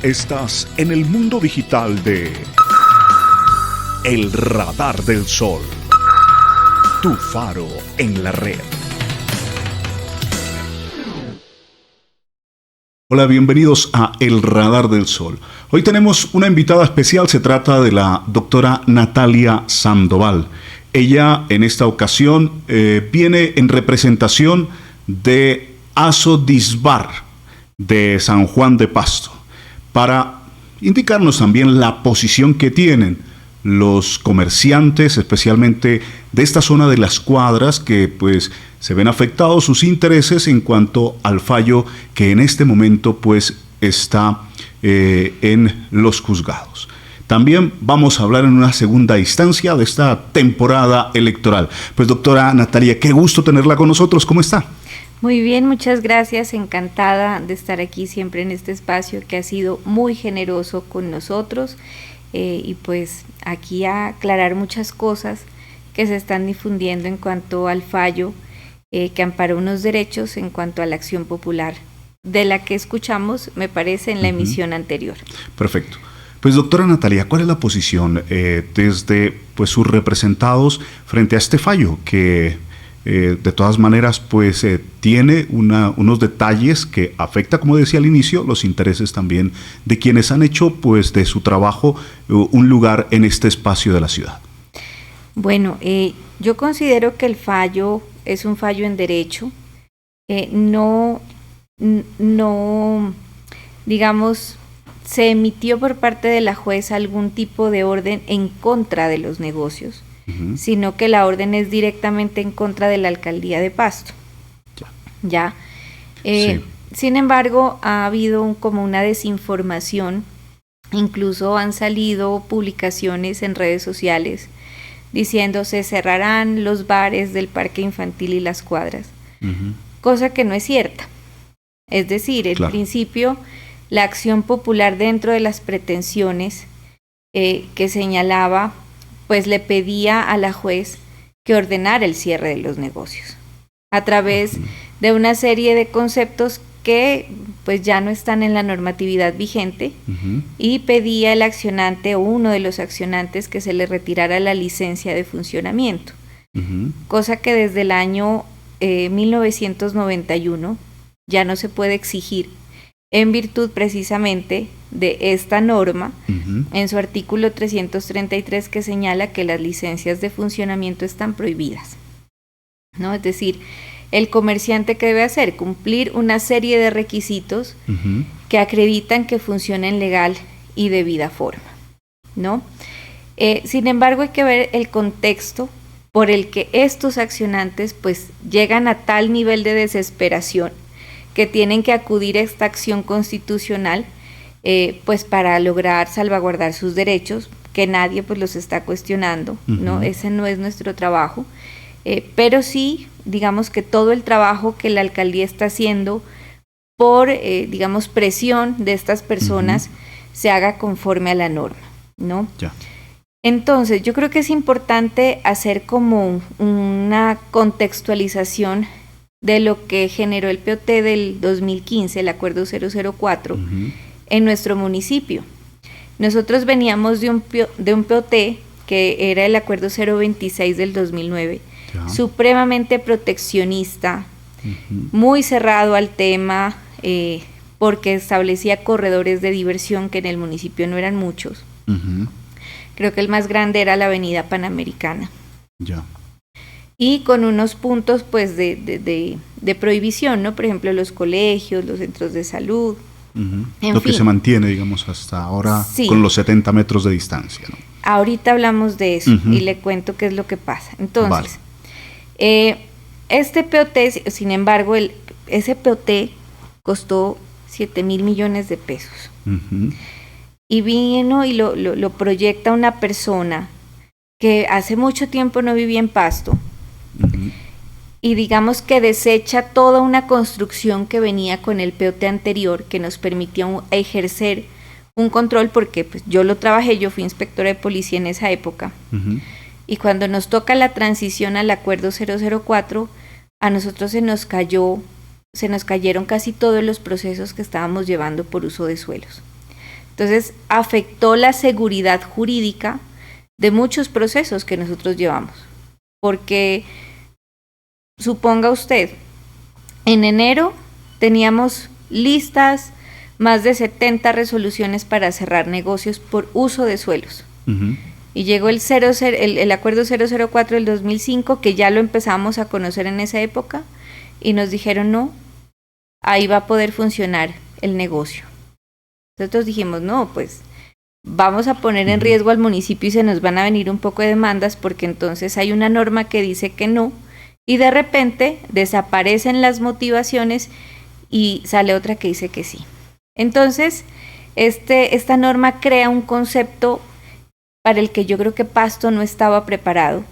Estás en el mundo digital de El Radar del Sol, tu faro en la red. Hola, bienvenidos a El Radar del Sol. Hoy tenemos una invitada especial, se trata de la doctora Natalia Sandoval. Ella en esta ocasión viene en representación de Asodisbar de San Juan de Pasto para indicarnos también la posición que tienen los comerciantes, especialmente de esta zona de las cuadras, que pues se ven afectados sus intereses en cuanto al fallo que en este momento pues está en los juzgados. También vamos a hablar en una segunda instancia de esta temporada electoral. Pues doctora Natalia, qué gusto tenerla con nosotros, ¿cómo está? Muy bien, muchas gracias, encantada de estar aquí siempre en este espacio que ha sido muy generoso con nosotros. Y pues aquí a aclarar muchas cosas que se están difundiendo en cuanto al fallo que amparó unos derechos en cuanto a la acción popular, de la que escuchamos, me parece, en la emisión anterior. Perfecto. Pues doctora Natalia, ¿cuál es la posición desde pues sus representados frente a este fallo que de todas maneras pues tiene unos detalles que afecta, como decía al inicio, los intereses también de quienes han hecho pues de su trabajo un lugar en este espacio de la ciudad? Bueno, yo considero que el fallo es un fallo en derecho, no, digamos, se emitió por parte de la jueza algún tipo de orden en contra de los negocios, sino que la orden es directamente en contra de la alcaldía de Pasto. ¿Ya? Sí. Sin embargo, ha habido como una desinformación, incluso han salido publicaciones en redes sociales diciendo se cerrarán los bares del parque infantil y las cuadras, cosa que no es cierta. Es decir, en principio, la acción popular dentro de las pretensiones que señalaba, pues le pedía a la juez que ordenara el cierre de los negocios a través de una serie de conceptos que pues ya no están en la normatividad vigente y pedía el accionante o uno de los accionantes que se le retirara la licencia de funcionamiento, cosa que desde el año 1991 ya no se puede exigir en virtud precisamente de esta norma, en su artículo 333, que señala que las licencias de funcionamiento están prohibidas, ¿no? Es decir, el comerciante que debe hacer, cumplir una serie de requisitos que acreditan que funcionen legal y debida forma, ¿no? Sin embargo, hay que ver el contexto por el que estos accionantes pues llegan a tal nivel de desesperación que tienen que acudir a esta acción constitucional pues para lograr salvaguardar sus derechos, que nadie pues los está cuestionando, ¿no? Ese no es nuestro trabajo, pero sí, digamos que todo el trabajo que la alcaldía está haciendo por, digamos, presión de estas personas se haga conforme a la norma, ¿no? Ya. Entonces, yo creo que es importante hacer como una contextualización de lo que generó el POT del 2015, el Acuerdo 004, en nuestro municipio. Nosotros veníamos de un POT que era el Acuerdo 026 del 2009, supremamente proteccionista, muy cerrado al tema, porque establecía corredores de diversión que en el municipio no eran muchos. Creo que el más grande era la Avenida Panamericana. Y con unos puntos pues de prohibición, ¿no? Por ejemplo, los colegios, los centros de salud. Lo que se mantiene, digamos, hasta ahora con los 70 metros de distancia, ¿no? Ahorita hablamos de eso y le cuento qué es lo que pasa. Entonces, este POT, sin embargo, ese POT costó 7,000 millones de pesos. Y vino y lo proyecta una persona que hace mucho tiempo no vivía en Pasto, y digamos que desecha toda una construcción que venía con el POT anterior, que nos permitía ejercer un control, porque pues yo lo trabajé, yo fui inspectora de policía en esa época, y cuando nos toca la transición al Acuerdo 004, a nosotros se nos cayeron casi todos los procesos que estábamos llevando por uso de suelos. Entonces afectó la seguridad jurídica de muchos procesos que nosotros llevamos. Porque suponga usted, en enero teníamos listas más de 70 resoluciones para cerrar negocios por uso de suelos. Y llegó el acuerdo 004 del 2005, que ya lo empezamos a conocer en esa época, y nos dijeron no, ahí va a poder funcionar el negocio. Nosotros dijimos, no, pues vamos a poner en riesgo al municipio y se nos van a venir un poco de demandas, porque entonces hay una norma que dice que no, y de repente desaparecen las motivaciones y sale otra que dice que sí. Entonces, esta norma crea un concepto para el que yo creo que Pasto no estaba preparado,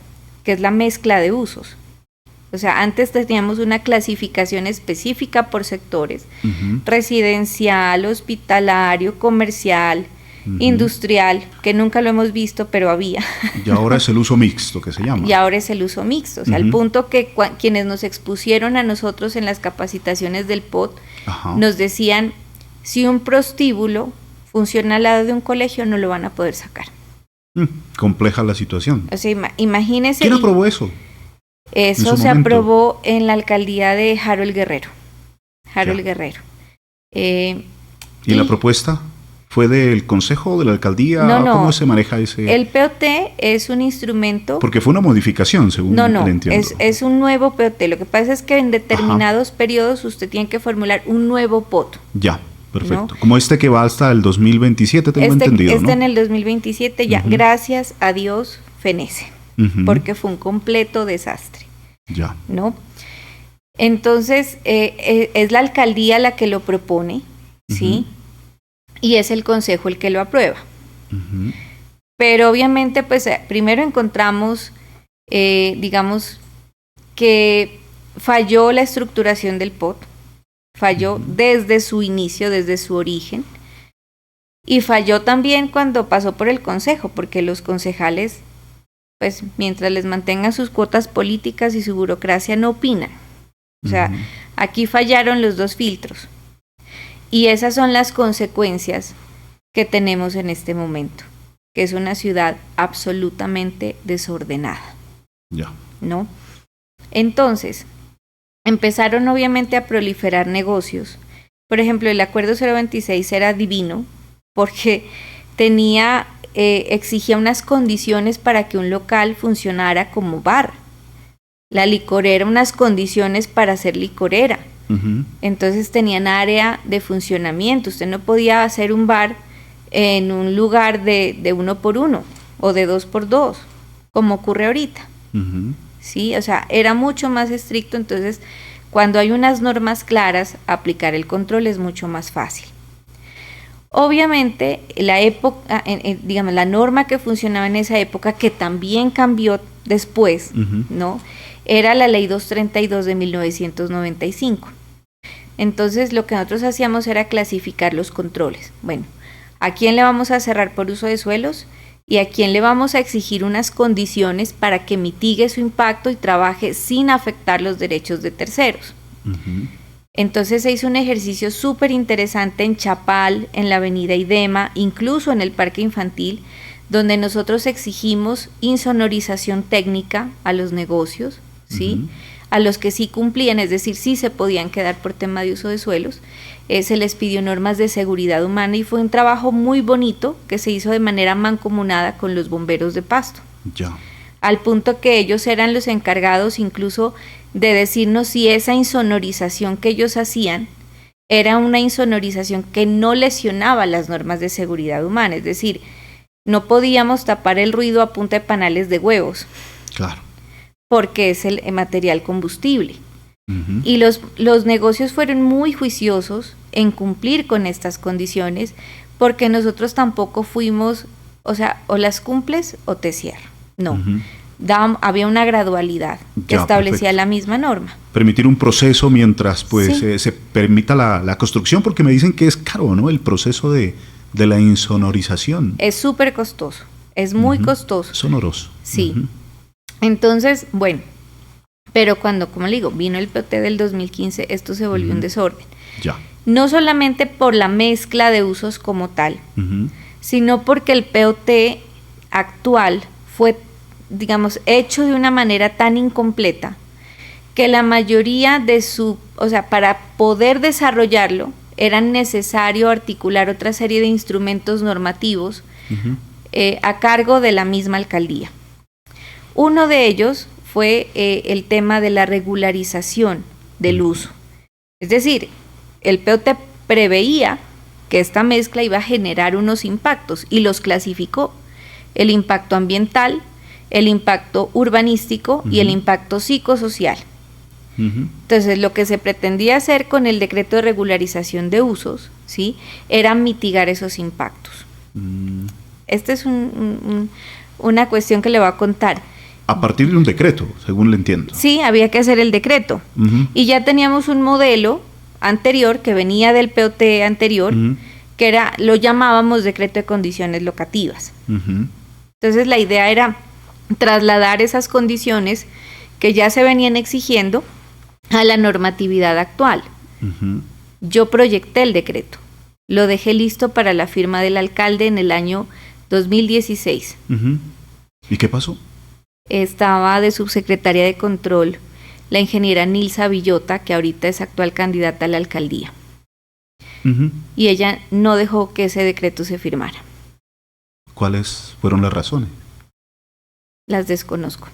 que es la mezcla de usos. O sea, antes teníamos una clasificación específica por sectores, residencial, hospitalario, comercial, industrial, que nunca lo hemos visto, pero había. Y ahora es el uso mixto, que se llama. Y ahora es el uso mixto, o sea, al punto que quienes nos expusieron a nosotros en las capacitaciones del POT, nos decían, si un prostíbulo funciona al lado de un colegio, no lo van a poder sacar. Compleja la situación. O sea, imagínese. ¿Quién aprobó eso? Eso se aprobó en la alcaldía de Harold Guerrero. Guerrero. ¿Y la propuesta fue del consejo, de la alcaldía? No. ¿Cómo se maneja ese? El POT es un instrumento. Porque fue una modificación, según le entiendo. Es un nuevo POT. Lo que pasa es que en determinados periodos usted tiene que formular un nuevo POT. Ya. Perfecto. ¿No? Como que va hasta el 2027, tengo entendido, ¿no? En el 2027 ya, gracias a Dios, fenece, porque fue un completo desastre. Ya. ¿No? Entonces, es la alcaldía la que lo propone, ¿sí? Y es el consejo el que lo aprueba. Pero obviamente, pues, primero encontramos, digamos, que falló la estructuración del POT. Falló desde su inicio, desde su origen, y falló también cuando pasó por el consejo, porque los concejales, pues mientras les mantengan sus cuotas políticas y su burocracia, no opinan. O sea, aquí fallaron los dos filtros, y esas son las consecuencias que tenemos en este momento, que es una ciudad absolutamente desordenada. Ya. ¿No? Entonces, empezaron obviamente a proliferar negocios. Por ejemplo, el acuerdo 026 era divino porque exigía unas condiciones para que un local funcionara como bar. La licorera, unas condiciones para ser licorera. Entonces tenían área de funcionamiento. Usted no podía hacer un bar en un lugar de 1x1 o de 2x2, como ocurre ahorita. ¿Sí? O sea, era mucho más estricto, entonces cuando hay unas normas claras, aplicar el control es mucho más fácil. Obviamente, la norma que funcionaba en esa época, que también cambió después, ¿no? Era la Ley 232 de 1995. Entonces, lo que nosotros hacíamos era clasificar los controles. Bueno, ¿a quién le vamos a cerrar por uso de suelos? ¿Y a quién le vamos a exigir unas condiciones para que mitigue su impacto y trabaje sin afectar los derechos de terceros? Entonces se hizo un ejercicio súper interesante en Chapal, en la avenida Idema, incluso en el parque infantil, donde nosotros exigimos insonorización técnica a los negocios, ¿sí? A los que sí cumplían, es decir, sí se podían quedar por tema de uso de suelos. Se les pidió normas de seguridad humana y fue un trabajo muy bonito que se hizo de manera mancomunada con los bomberos de Pasto. Ya. Al punto que ellos eran los encargados incluso de decirnos si esa insonorización que ellos hacían era una insonorización que no lesionaba las normas de seguridad humana, es decir, no podíamos tapar el ruido a punta de panales de huevos. Claro. Porque es el material combustible. Y los negocios fueron muy juiciosos en cumplir con estas condiciones, porque nosotros tampoco fuimos, o sea, o las cumples o te cierro. No, había una gradualidad que establecía perfecto. La misma norma. Permitir un proceso mientras pues se permita la construcción, porque me dicen que es caro, ¿no? El proceso de la insonorización. Es súper costoso, es muy costoso. Sonoroso. Sí. Entonces, bueno, pero cuando, como le digo, vino el POT del 2015, esto se volvió un desorden. Ya. no solamente por la mezcla de usos como tal, sino porque el POT actual fue, digamos, hecho de una manera tan incompleta que la mayoría de para poder desarrollarlo era necesario articular otra serie de instrumentos normativos a cargo de la misma alcaldía. Uno de ellos fue el tema de la regularización del uso. Es decir, el POT preveía que esta mezcla iba a generar unos impactos y los clasificó: el impacto ambiental, el impacto urbanístico y el impacto psicosocial. Entonces, lo que se pretendía hacer con el decreto de regularización de usos, ¿sí?, era mitigar esos impactos. Esta es una cuestión que le voy a contar. A partir de un decreto, según le entiendo. Sí, había que hacer el decreto. Y ya teníamos un modelo anterior que venía del POT anterior, que lo llamábamos decreto de condiciones locativas. Entonces, la idea era trasladar esas condiciones que ya se venían exigiendo a la normatividad actual. Yo proyecté el decreto, lo dejé listo para la firma del alcalde en el año 2016. ¿Y qué pasó? Estaba de subsecretaria de control la ingeniera Nilsa Villota, que ahorita es actual candidata a la alcaldía. Y ella no dejó que ese decreto se firmara. ¿Cuáles fueron las razones? Las desconozco.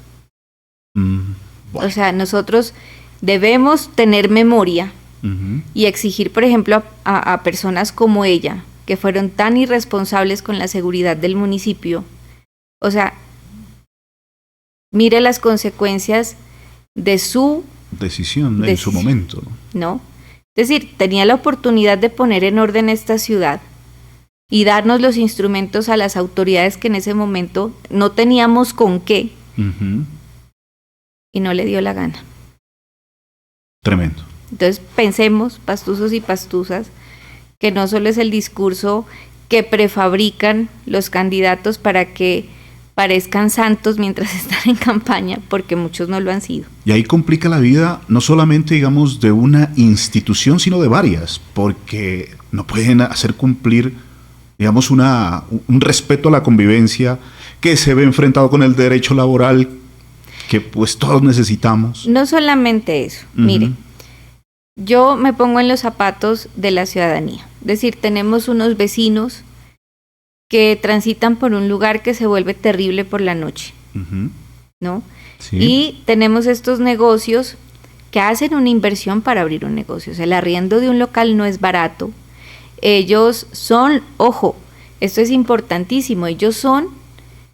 Bueno. O sea, nosotros debemos tener memoria y exigir, por ejemplo, a personas como ella, que fueron tan irresponsables con la seguridad del municipio. O sea, mire las consecuencias de su decisión en su momento. ¿No? Es decir, tenía la oportunidad de poner en orden esta ciudad y darnos los instrumentos a las autoridades que en ese momento no teníamos con qué, y no le dio la gana. Tremendo. Entonces pensemos, pastuzos y pastuzas, que no solo es el discurso que prefabrican los candidatos para que parezcan santos mientras están en campaña, porque muchos no lo han sido. Y ahí complica la vida no solamente, digamos, de una institución, sino de varias, porque no pueden hacer cumplir, digamos, un respeto a la convivencia que se ve enfrentado con el derecho laboral que pues todos necesitamos. No solamente eso, mire, yo me pongo en los zapatos de la ciudadanía, es decir, tenemos unos vecinos que transitan por un lugar que se vuelve terrible por la noche, ¿no? Sí. Y tenemos estos negocios que hacen una inversión para abrir un negocio. O sea, el arriendo de un local no es barato. Ellos son, ojo, esto es importantísimo, ellos son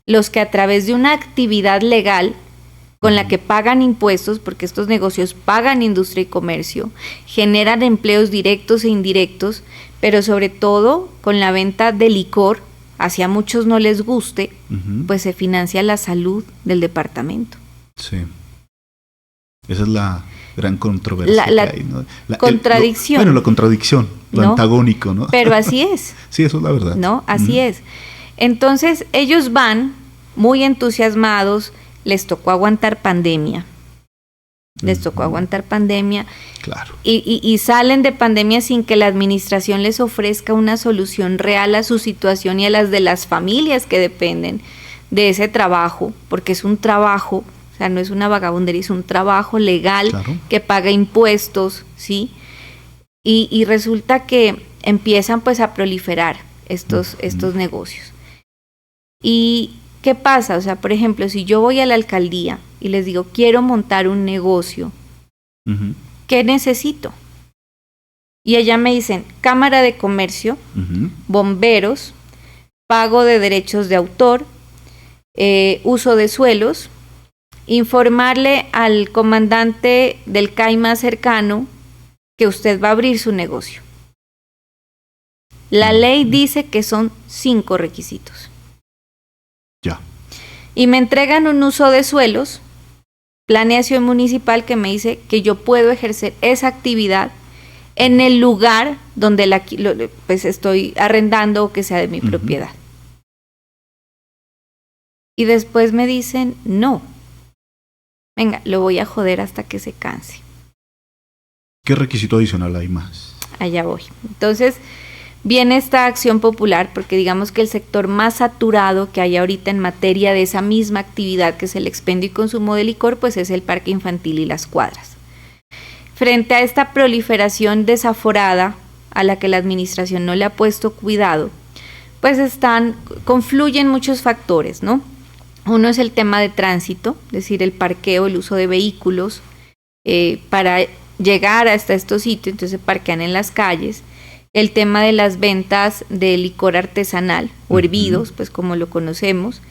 los que a través de una actividad legal con la que pagan impuestos, porque estos negocios pagan industria y comercio, generan empleos directos e indirectos, pero sobre todo con la venta de licor, hacia muchos no les guste, pues se financia la salud del departamento. Sí. Esa es la gran controversia que hay, ¿no? Contradicción. La contradicción, lo antagónico, ¿no? Pero así es. Sí, eso es la verdad. ¿No? Así es. Entonces, ellos van muy entusiasmados, les tocó aguantar pandemia. Claro. Y salen de pandemia sin que la administración les ofrezca una solución real a su situación y a las de las familias que dependen de ese trabajo, porque es un trabajo, o sea, no es una vagabundería, es un trabajo legal, claro, que paga impuestos, ¿sí? Y resulta que empiezan pues a proliferar estos negocios. ¿Y qué pasa? O sea, por ejemplo, si yo voy a la alcaldía y les digo, quiero montar un negocio, ¿qué necesito? Y allá me dicen, Cámara de Comercio, bomberos, pago de derechos de autor, uso de suelos, informarle al comandante del CAI más cercano que usted va a abrir su negocio. La ley dice que son 5 requisitos. Ya. Y me entregan un uso de suelos, planeación municipal, que me dice que yo puedo ejercer esa actividad en el lugar donde pues estoy arrendando o que sea de mi propiedad. Y después me dicen, no, venga, lo voy a joder hasta que se canse. ¿Qué requisito adicional hay más? allá voy. Entonces, viene esta acción popular porque digamos que el sector más saturado que hay ahorita en materia de esa misma actividad que es el expendio y consumo de licor, pues es el parque infantil y las cuadras. Frente a esta proliferación desaforada a la que la administración no le ha puesto cuidado, pues confluyen muchos factores, ¿no? Uno es el tema de tránsito, es decir, el parqueo, el uso de vehículos para llegar hasta estos sitios, entonces se parquean en las calles. El tema de las ventas de licor artesanal o hervidos, pues como lo conocemos.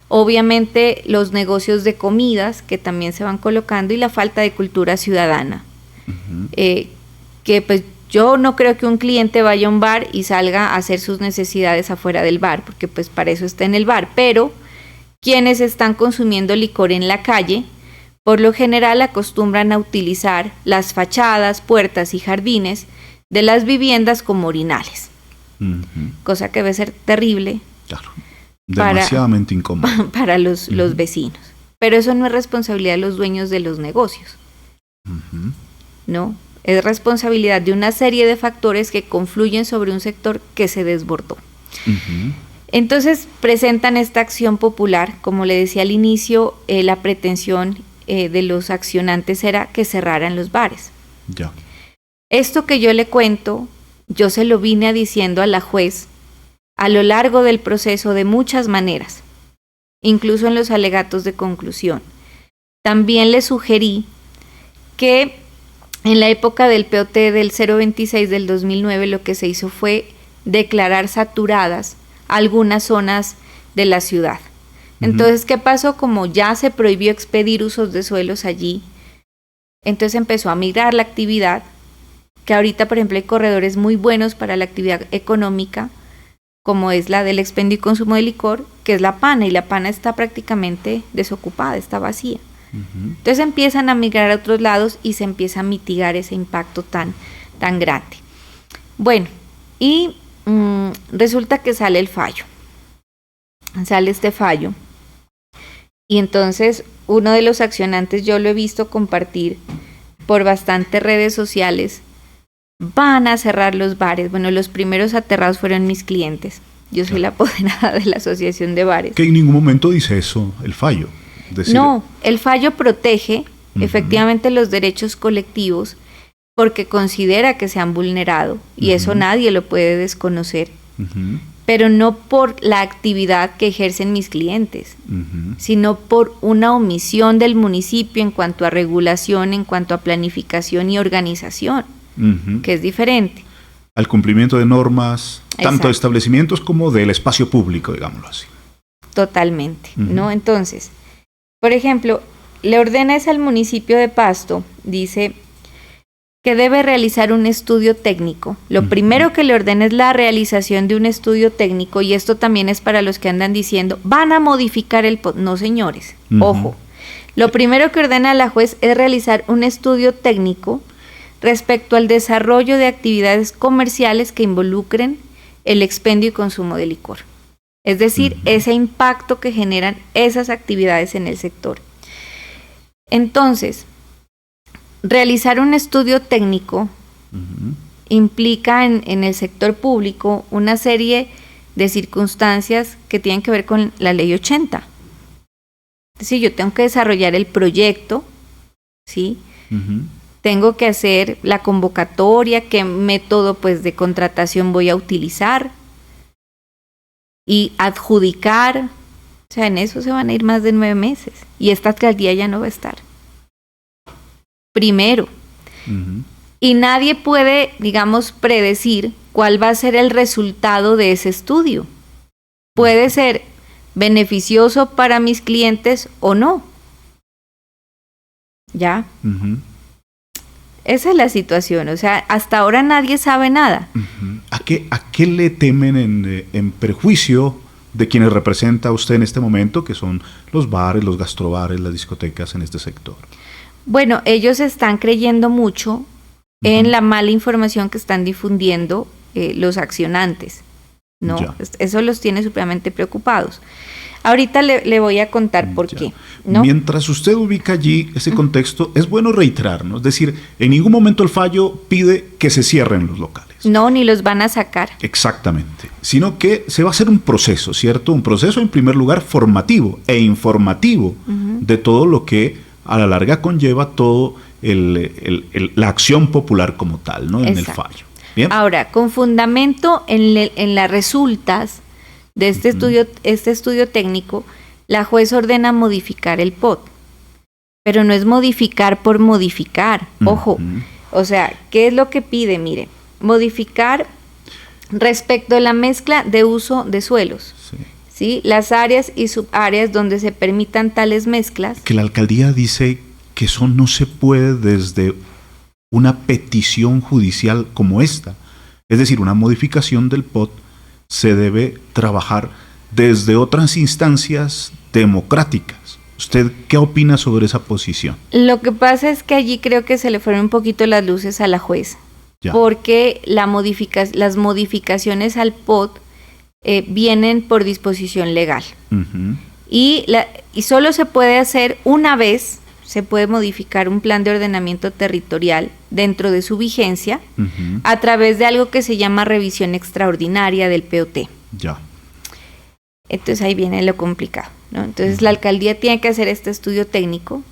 Obviamente los negocios de comidas que también se van colocando y la falta de cultura ciudadana. Que pues yo no creo que un cliente vaya a un bar y salga a hacer sus necesidades afuera del bar, porque pues para eso está en el bar, pero quienes están consumiendo licor en la calle, por lo general acostumbran a utilizar las fachadas, puertas y jardines de las viviendas como orinales, cosa que debe ser terrible, claro, demasiadamente incómodo para los vecinos. Pero eso no es responsabilidad de los dueños de los negocios, ¿no? Es responsabilidad de una serie de factores que confluyen sobre un sector que se desbordó. Entonces presentan esta acción popular, como le decía al inicio, la pretensión de los accionantes era que cerraran los bares. Ya. Esto que yo le cuento, yo se lo vine diciendo a la juez a lo largo del proceso de muchas maneras, incluso en los alegatos de conclusión. También le sugerí que en la época del POT del 026 del 2009 lo que se hizo fue declarar saturadas algunas zonas de la ciudad. Entonces, ¿qué pasó? Como ya se prohibió expedir usos de suelos allí, entonces empezó a migrar la actividad, que ahorita, por ejemplo, hay corredores muy buenos para la actividad económica, como es la del expendio y consumo de licor, que es La Pana, y La Pana está prácticamente desocupada, está vacía. Entonces empiezan a migrar a otros lados y se empieza a mitigar ese impacto tan grande. Bueno, y resulta que sale el fallo. Sale este fallo. Y entonces uno de los accionantes, yo lo he visto compartir por bastantes redes sociales, van a cerrar los bares. Bueno, los primeros aterrados fueron mis clientes. Yo soy la apoderada de la Asociación de Bares. Que en ningún momento dice eso, el fallo. No, el fallo protege efectivamente los derechos colectivos porque considera que se han vulnerado y eso nadie lo puede desconocer, pero no por la actividad que ejercen mis clientes, sino por una omisión del municipio en cuanto a regulación, en cuanto a planificación y organización, que es diferente. Al cumplimiento de normas, tanto de establecimientos como del espacio público, digámoslo así. Totalmente, ¿no? Entonces, por ejemplo, le ordena al municipio de Pasto, dice que debe realizar un estudio técnico. Lo primero que le ordena es la realización de un estudio técnico, y esto también es para los que andan diciendo, van a modificar el... No, señores, ojo. Lo primero que ordena la juez es realizar un estudio técnico respecto al desarrollo de actividades comerciales que involucren el expendio y consumo de licor. Es decir, ese impacto que generan esas actividades en el sector. Entonces, realizar un estudio técnico implica en el sector público una serie de circunstancias que tienen que ver con la ley 80. Es decir, yo tengo que desarrollar el proyecto, ¿sí? Tengo que hacer la convocatoria, qué método pues de contratación voy a utilizar y adjudicar. O sea, en eso se van a ir más de 9 meses y esta alcaldía ya no va a estar. Primero. Y nadie puede, digamos, predecir cuál va a ser el resultado de ese estudio. Puede ser beneficioso para mis clientes o no. ¿Ya? Esa es la situación, o sea, hasta ahora nadie sabe nada. ¿A qué le temen en perjuicio de quienes representa usted en este momento, que son los bares, los gastrobares, las discotecas en este sector? Bueno, ellos están creyendo mucho en la mala información que están difundiendo los accionantes, ¿no? Ya. Eso los tiene supremamente preocupados. Ahorita le voy a contar por qué, ¿no? Mientras usted ubica allí ese contexto, es bueno reiterar, ¿no? Es decir, en ningún momento el fallo pide que se cierren los locales. No, ni los van a sacar. Exactamente, sino que se va a hacer un proceso, ¿cierto? Un proceso en primer lugar formativo e informativo de todo lo que a la larga conlleva todo la acción popular como tal, ¿no? En el fallo. ¿Bien? Ahora, con fundamento en las resultas de este estudio técnico, la juez ordena modificar el POT, pero no es modificar por modificar, ojo. O sea, ¿qué es lo que pide? Mire, modificar respecto a la mezcla de uso de suelos, ¿sí? Las áreas y subáreas donde se permitan tales mezclas. Que la alcaldía dice que eso no se puede desde una petición judicial como esta. Es decir, una modificación del POT se debe trabajar desde otras instancias democráticas. ¿Usted qué opina sobre esa posición? Lo que pasa es que allí creo que se le fueron un poquito las luces a la juez. Ya. Porque las modificaciones al POT vienen por disposición legal. Y solo se puede hacer una vez, se puede modificar un plan de ordenamiento territorial dentro de su vigencia a través de algo que se llama revisión extraordinaria del POT. Ya. Entonces ahí viene lo complicado, ¿no? Entonces la alcaldía tiene que hacer este estudio técnico,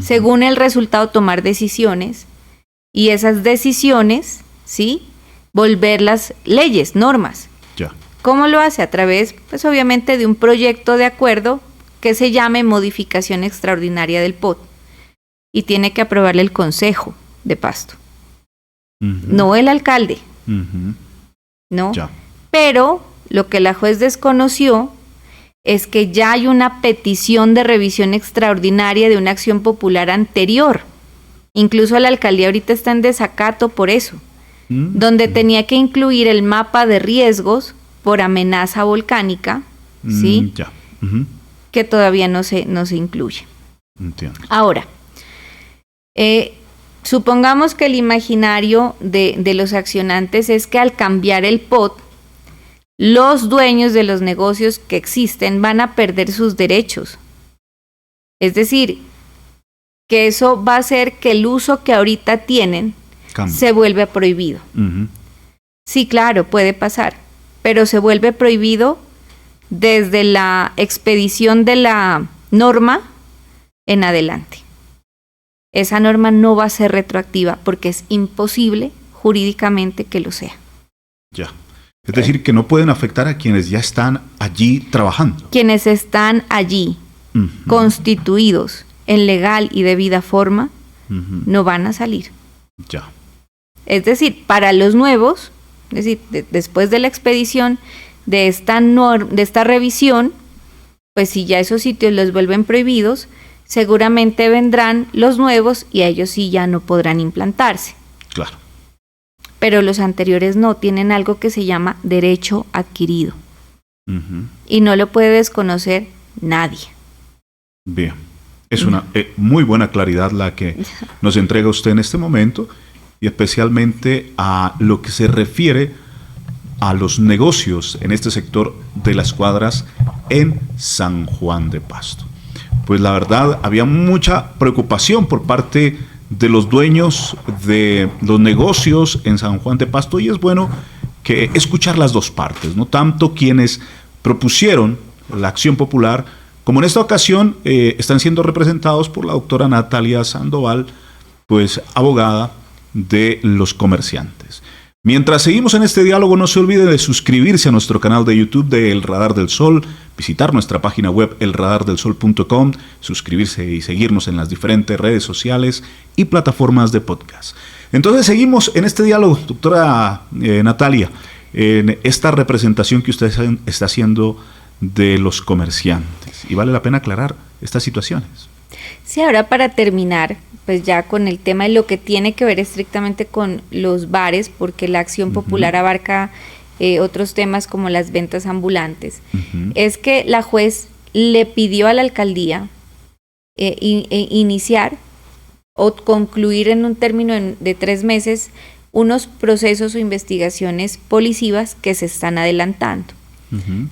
según el resultado tomar decisiones, y esas decisiones, ¿sí?, volverlas leyes, normas. Ya. ¿Cómo lo hace? A través, pues obviamente, de un proyecto de acuerdo que se llame modificación extraordinaria del POT. Y tiene que aprobarle el Consejo de Pasto. No el alcalde. ¿No? Ya. Pero lo que la juez desconoció es que ya hay una petición de revisión extraordinaria de una acción popular anterior. Incluso la alcaldía ahorita está en desacato por eso, donde tenía que incluir el mapa de riesgos por amenaza volcánica, ¿sí? Ya. Que todavía no se incluye. Entiendo. Ahora, supongamos que el imaginario de los accionantes es que al cambiar el POT, los dueños de los negocios que existen van a perder sus derechos. Es decir, que eso va a hacer que el uso que ahorita tienen se vuelve prohibido. Sí, claro, puede pasar, pero se vuelve prohibido desde la expedición de la norma en adelante. Esa norma no va a ser retroactiva porque es imposible jurídicamente que lo sea. Ya. Es decir, que no pueden afectar a quienes ya están allí trabajando. Quienes están allí, constituidos en legal y debida forma, no van a salir. Ya. Es decir, para los nuevos, es decir, después de la expedición de esta revisión, pues si ya esos sitios los vuelven prohibidos, seguramente vendrán los nuevos y ellos sí ya no podrán implantarse. Claro. Pero los anteriores no, tienen algo que se llama derecho adquirido. Y no lo puede desconocer nadie. Bien. Es una muy buena claridad la que nos entrega usted en este momento, y especialmente a lo que se refiere a los negocios en este sector de las cuadras en San Juan de Pasto. Pues la verdad, había mucha preocupación por parte de los dueños de los negocios en San Juan de Pasto, y es bueno que escuchar las dos partes, no tanto quienes propusieron la acción popular, como en esta ocasión están siendo representados por la doctora Natalia Sandoval, pues abogada de los comerciantes. Mientras seguimos en este diálogo, no se olvide de suscribirse a nuestro canal de YouTube de El Radar del Sol, visitar nuestra página web elradardelsol.com, suscribirse y seguirnos en las diferentes redes sociales y plataformas de podcast. Entonces seguimos en este diálogo, doctora Natalia, en esta representación que usted está haciendo de los comerciantes. Y vale la pena aclarar estas situaciones. Sí, ahora para terminar, pues ya con el tema de lo que tiene que ver estrictamente con los bares, porque la acción popular abarca otros temas como las ventas ambulantes, es que la juez le pidió a la alcaldía iniciar o concluir en un término de 3 meses unos procesos o investigaciones policivas que se están adelantando.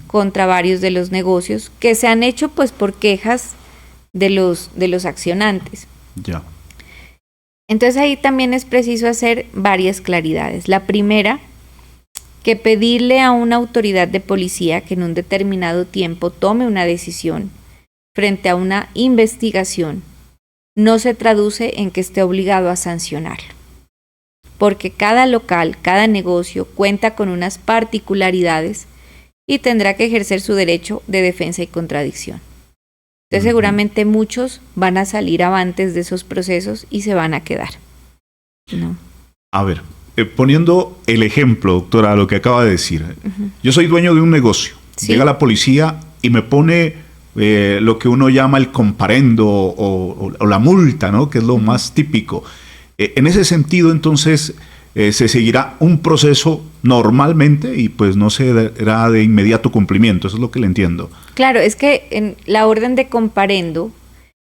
contra varios de los negocios que se han hecho pues por quejas de los accionantes. Ya. Entonces ahí también es preciso hacer varias claridades. La primera, que pedirle a una autoridad de policía que en un determinado tiempo tome una decisión frente a una investigación no se traduce en que esté obligado a sancionarlo, porque cada local, cada negocio cuenta con unas particularidades y tendrá que ejercer su derecho de defensa y contradicción. Entonces seguramente muchos van a salir avantes de esos procesos y se van a quedar, ¿no? A ver, poniendo el ejemplo, doctora, lo que acaba de decir. Yo soy dueño de un negocio. ¿Sí? Llega la policía y me pone lo que uno llama el comparendo o la multa, ¿no? Que es lo más típico. En ese sentido, entonces, se seguirá un proceso normalmente y pues no se dará de inmediato cumplimiento. Eso es lo que le entiendo. Claro, es que en la orden de comparendo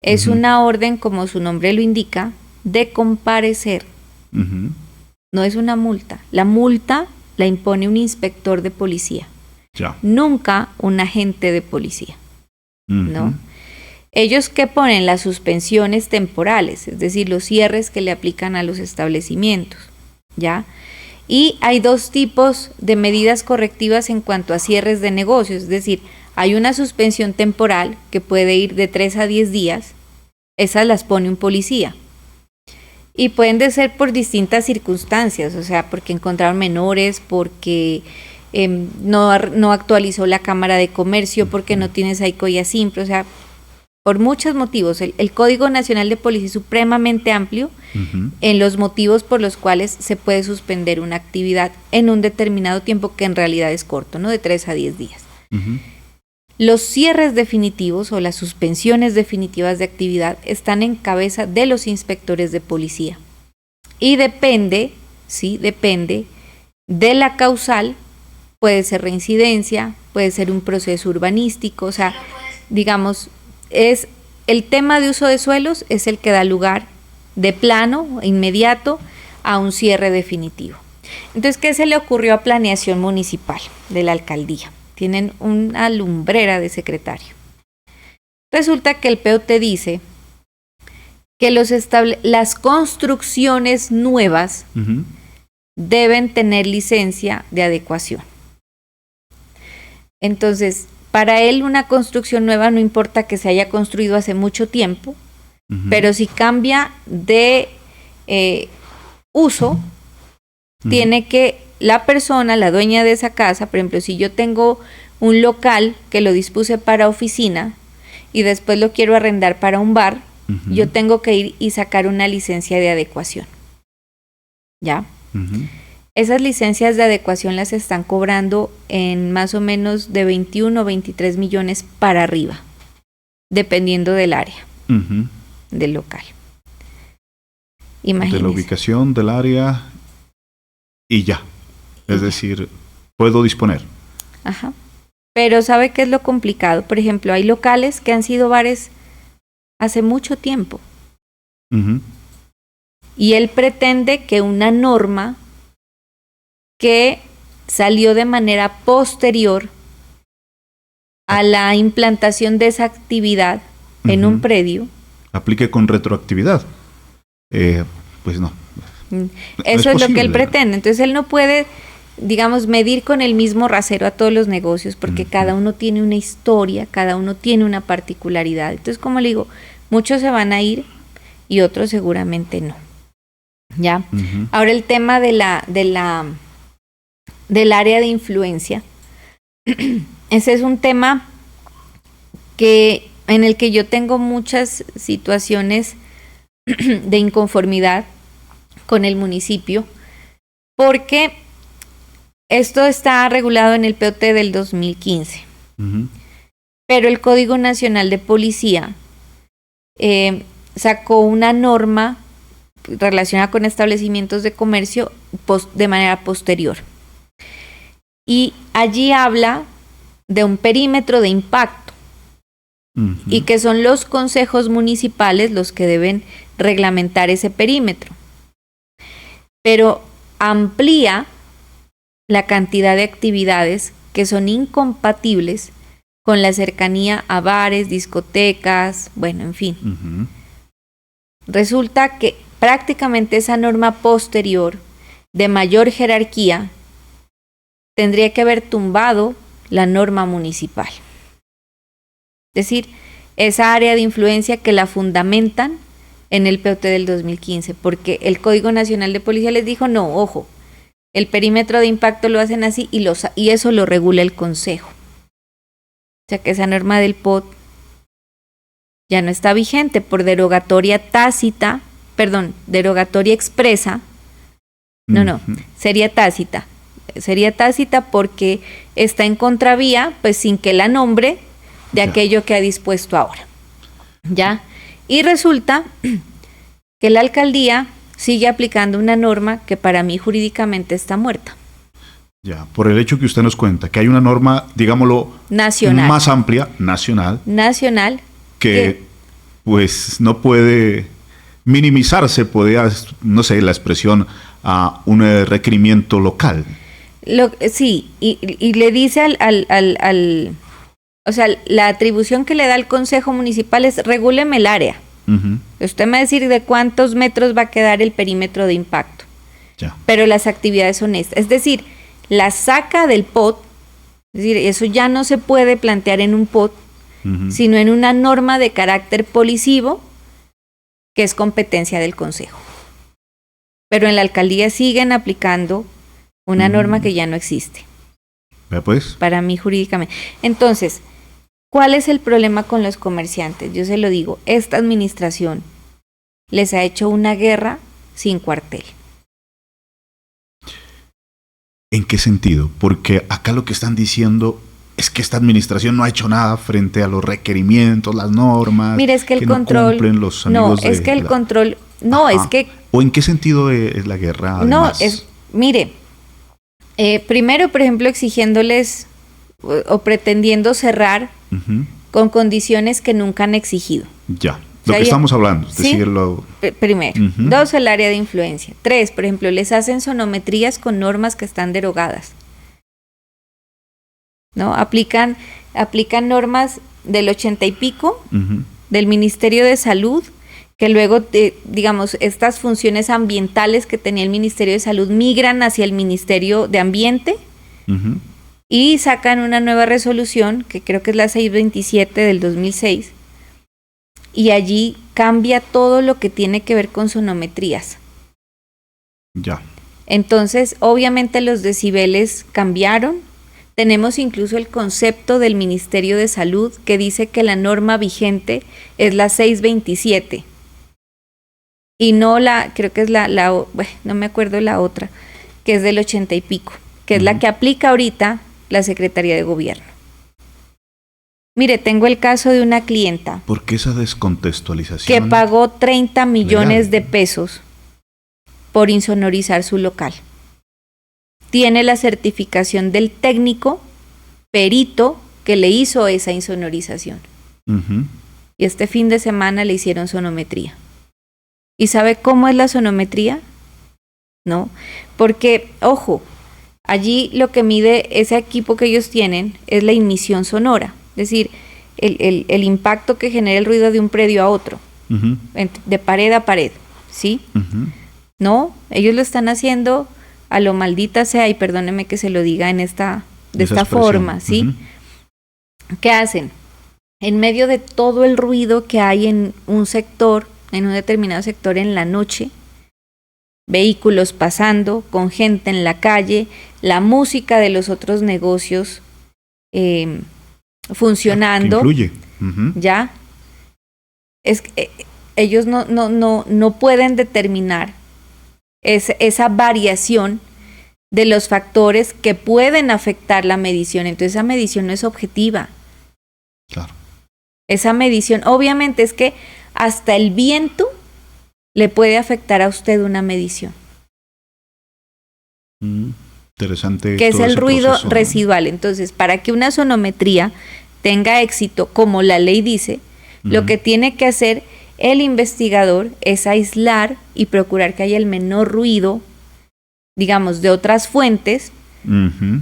es una orden, como su nombre lo indica, de comparecer. No es una multa. La multa la impone un inspector de policía. Ya. Nunca un agente de policía, ¿no? Ellos que ponen las suspensiones temporales, es decir, los cierres que le aplican a los establecimientos, ¿ya? Y hay dos tipos de medidas correctivas en cuanto a cierres de negocios, es decir, hay una suspensión temporal que puede ir de 3 a 10 días, esas las pone un policía. Y pueden de ser por distintas circunstancias, o sea, porque encontraron menores, porque no actualizó la Cámara de Comercio, porque no tiene SAICO simple, o sea, por muchos motivos. El Código Nacional de Policía es supremamente amplio en los motivos por los cuales se puede suspender una actividad en un determinado tiempo que en realidad es corto, ¿no? De 3 a 10 días. Los cierres definitivos o las suspensiones definitivas de actividad están en cabeza de los inspectores de policía. Y depende de la causal, puede ser reincidencia, puede ser un proceso urbanístico, o sea, digamos, es el tema de uso de suelos es el que da lugar de plano, inmediato, a un cierre definitivo. Entonces, ¿qué se le ocurrió a Planeación Municipal de la alcaldía? Tienen una lumbrera de secretario. Resulta que el POT dice que las construcciones nuevas deben tener licencia de adecuación. Entonces, para él una construcción nueva no importa que se haya construido hace mucho tiempo, pero si cambia de uso, tiene que la persona, la dueña de esa casa, por ejemplo, si yo tengo un local que lo dispuse para oficina y después lo quiero arrendar para un bar, yo tengo que ir y sacar una licencia de adecuación. ¿Ya? Esas licencias de adecuación las están cobrando en más o menos de 21 o 23 millones para arriba, dependiendo del área del local. Imagínense. De la ubicación del área y ya. Es decir, puedo disponer. Ajá. Pero ¿sabe qué es lo complicado? Por ejemplo, hay locales que han sido bares hace mucho tiempo. Y él pretende que una norma que salió de manera posterior a la implantación de esa actividad en un predio aplique con retroactividad. Pues no. Eso es lo que él pretende. Entonces él no puede, digamos, medir con el mismo rasero a todos los negocios porque cada uno tiene una historia, cada uno tiene una particularidad. Entonces, como le digo, muchos se van a ir y otros seguramente no. ¿Ya? Ahora el tema del área de influencia. Ese es un tema en el que yo tengo muchas situaciones de inconformidad con el municipio, porque esto está regulado en el POT del 2015, pero el Código Nacional de Policía sacó una norma relacionada con establecimientos de comercio de manera posterior. Y allí habla de un perímetro de impacto y que son los consejos municipales los que deben reglamentar ese perímetro. Pero amplía la cantidad de actividades que son incompatibles con la cercanía a bares, discotecas, bueno, en fin. Resulta que prácticamente esa norma posterior de mayor jerarquía tendría que haber tumbado la norma municipal. Es decir, esa área de influencia que la fundamentan en el POT del 2015, porque el Código Nacional de Policía les dijo, no, ojo, el perímetro de impacto lo hacen así y eso lo regula el Consejo. O sea que esa norma del POT ya no está vigente por derogatoria tácita, derogatoria expresa. No, sería tácita. Sería tácita porque está en contravía, pues sin que la nombre de aquello que ha dispuesto ahora. ¿Ya? Y resulta que la alcaldía sigue aplicando una norma que para mí jurídicamente está muerta. Ya, por el hecho que usted nos cuenta, que hay una norma, digámoslo, nacional, más amplia, nacional, que pues no puede minimizarse, no sé, la expresión a un requerimiento local. Sí, y le dice o sea, la atribución que le da el Consejo Municipal es regúleme el área. Usted me va a decir de cuántos metros va a quedar el perímetro de impacto. Ya. Pero las actividades son estas. Es decir, la saca del POT, es decir, eso ya no se puede plantear en un POT, sino en una norma de carácter policivo que es competencia del Consejo. Pero en la alcaldía siguen aplicando una norma que ya no existe. ¿Ve pues? Para mí jurídicamente. Entonces, ¿cuál es el problema con los comerciantes? Yo se lo digo, esta administración les ha hecho una guerra sin cuartel. ¿En qué sentido? Porque acá lo que están diciendo es que esta administración no ha hecho nada frente a los requerimientos, las normas. Mire, es que el control no cumplen los amigos es que el control es que ¿o en qué sentido es la guerra? Además? Mire, primero, por ejemplo, exigiéndoles o pretendiendo cerrar con condiciones que nunca han exigido. Ya. Lo que estamos hablando, es decirlo. Primero. 2, el área de influencia. 3, por ejemplo, les hacen sonometrías con normas que están derogadas. ¿No? Aplican normas del 80 y pico, del Ministerio de Salud, que luego, digamos, estas funciones ambientales que tenía el Ministerio de Salud migran hacia el Ministerio de Ambiente y sacan una nueva resolución, que creo que es la 627 del 2006, y allí cambia todo lo que tiene que ver con sonometrías. Ya. Entonces, obviamente los decibeles cambiaron. Tenemos incluso el concepto del Ministerio de Salud que dice que la norma vigente es la 627 y no creo que es no me acuerdo la otra, que es del 80 y pico, que es la que aplica ahorita la Secretaría de Gobierno. Mire, tengo el caso de una clienta. ¿Por qué esa descontextualización? Que pagó 30 millones de pesos por insonorizar su local. Tiene la certificación del técnico perito que le hizo esa insonorización. Y este fin de semana le hicieron sonometría. ¿Y sabe cómo es la sonometría? No, porque, ojo, allí lo que mide ese equipo que ellos tienen es la emisión sonora. Es decir, el impacto que genera el ruido de un predio a otro, de pared a pared, ¿sí? No, ellos lo están haciendo a lo maldita sea, y perdóneme que se lo diga de esta forma, ¿sí? ¿Qué hacen? En medio de todo el ruido que hay en un sector, en un determinado sector en la noche, vehículos pasando, con gente en la calle, la música de los otros negocios funcionando, influye. ¿ya? Ellos no pueden determinar esa variación de los factores que pueden afectar la medición. Entonces esa medición no es objetiva. Claro. Esa medición, obviamente es que hasta el viento le puede afectar a usted una medición. Interesante. Que es el ruido residual. Entonces, para que una sonometría tenga éxito, como la ley dice, lo que tiene que hacer el investigador es aislar y procurar que haya el menor ruido, digamos, de otras fuentes,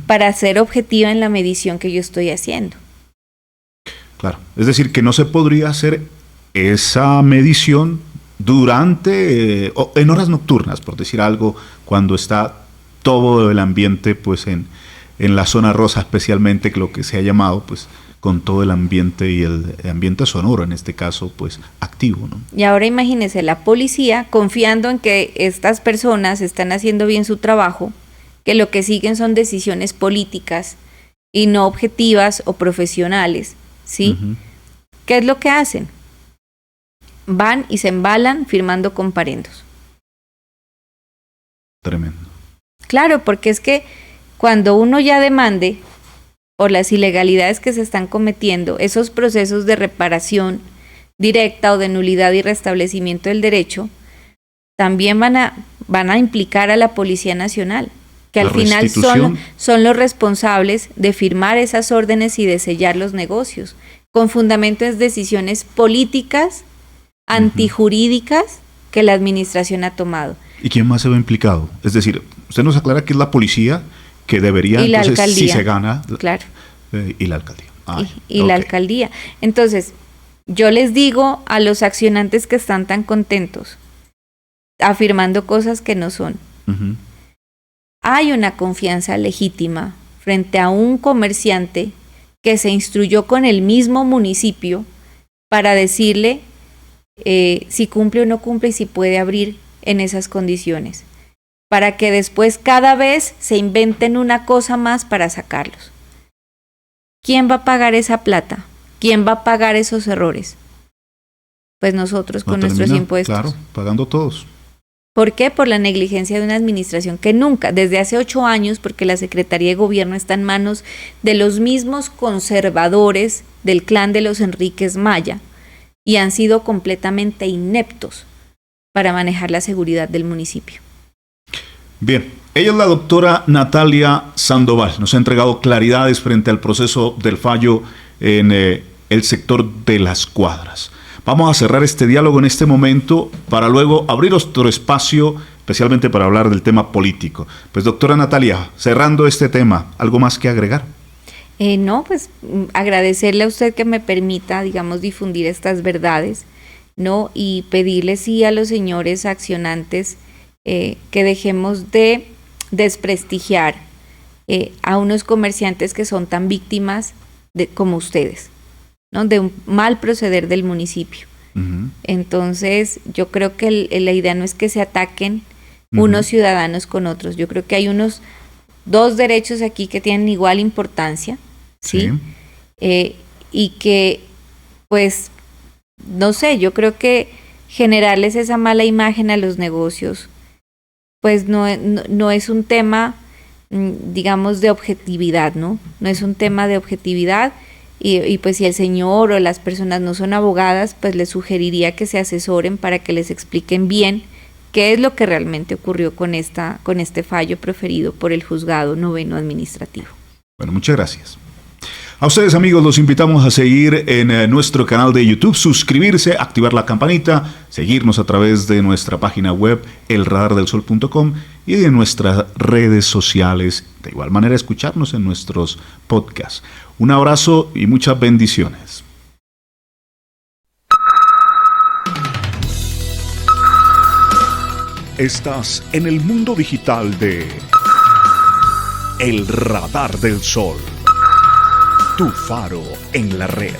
para ser objetiva en la medición que yo estoy haciendo. Claro, es decir, que no se podría hacer esa medición durante o en horas nocturnas, por decir algo, cuando está todo el ambiente pues en la zona rosa, especialmente lo que se ha llamado pues con todo el ambiente y el ambiente sonoro, en este caso pues activo, ¿no? Y ahora imagínese la policía confiando en que estas personas están haciendo bien su trabajo, que lo que siguen son decisiones políticas y no objetivas o profesionales, ¿sí? ¿Qué es lo que hacen? Van y se embalan firmando comparendos. Tremendo. Claro, porque es que cuando uno ya demande por las ilegalidades que se están cometiendo, esos procesos de reparación directa o de nulidad y restablecimiento del derecho, también van a implicar a la Policía Nacional, que al final son los responsables de firmar esas órdenes y de sellar los negocios, con fundamento en decisiones políticas, antijurídicas, que la administración ha tomado. ¿Y quién más se ve implicado? Es decir, usted nos aclara que es la policía que debería, y entonces, la alcaldía, si se gana, claro. Y la alcaldía. Y la alcaldía. Entonces, yo les digo a los accionantes que están tan contentos, afirmando cosas que no son. Hay una confianza legítima frente a un comerciante que se instruyó con el mismo municipio para decirle si cumple o no cumple y si puede abrir en esas condiciones, para que después cada vez se inventen una cosa más para sacarlos. ¿Quién va a pagar esa plata? ¿Quién va a pagar esos errores? Pues nosotros con nuestros impuestos. Claro, pagando todos. ¿Por qué? Por la negligencia de una administración que nunca, desde hace 8 años, porque la Secretaría de Gobierno está en manos de los mismos conservadores del clan de los Enríquez Maya y han sido completamente ineptos para manejar la seguridad del municipio. Bien, ella es la doctora Natalia Sandoval. Nos ha entregado claridades frente al proceso del fallo en el sector de Las Cuadras. Vamos a cerrar este diálogo en este momento para luego abrir otro espacio, especialmente para hablar del tema político. Pues doctora Natalia, cerrando este tema, ¿algo más que agregar? No, pues agradecerle a usted que me permita, digamos, difundir estas verdades, ¿no? Y pedirle sí a los señores accionantes que dejemos de desprestigiar a unos comerciantes que son tan víctimas como ustedes, ¿no? De un mal proceder del municipio. Entonces, yo creo que la idea no es que se ataquen unos ciudadanos con otros. Yo creo que hay dos derechos aquí que tienen igual importancia, ¿sí? Y que, pues, no sé, yo creo que generarles esa mala imagen a los negocios, pues no es un tema, digamos, de objetividad, ¿no? No es un tema de objetividad. Y pues si el señor o las personas no son abogadas, pues les sugeriría que se asesoren para que les expliquen bien qué es lo que realmente ocurrió con este fallo proferido por el Juzgado Noveno Administrativo. Bueno, muchas gracias. A ustedes, amigos, los invitamos a seguir en nuestro canal de YouTube, suscribirse, activar la campanita, seguirnos a través de nuestra página web elradardelsol.com y de nuestras redes sociales. De igual manera, escucharnos en nuestros podcasts. Un abrazo y muchas bendiciones. Estás en el mundo digital de El Radar del Sol. Tu faro en la red.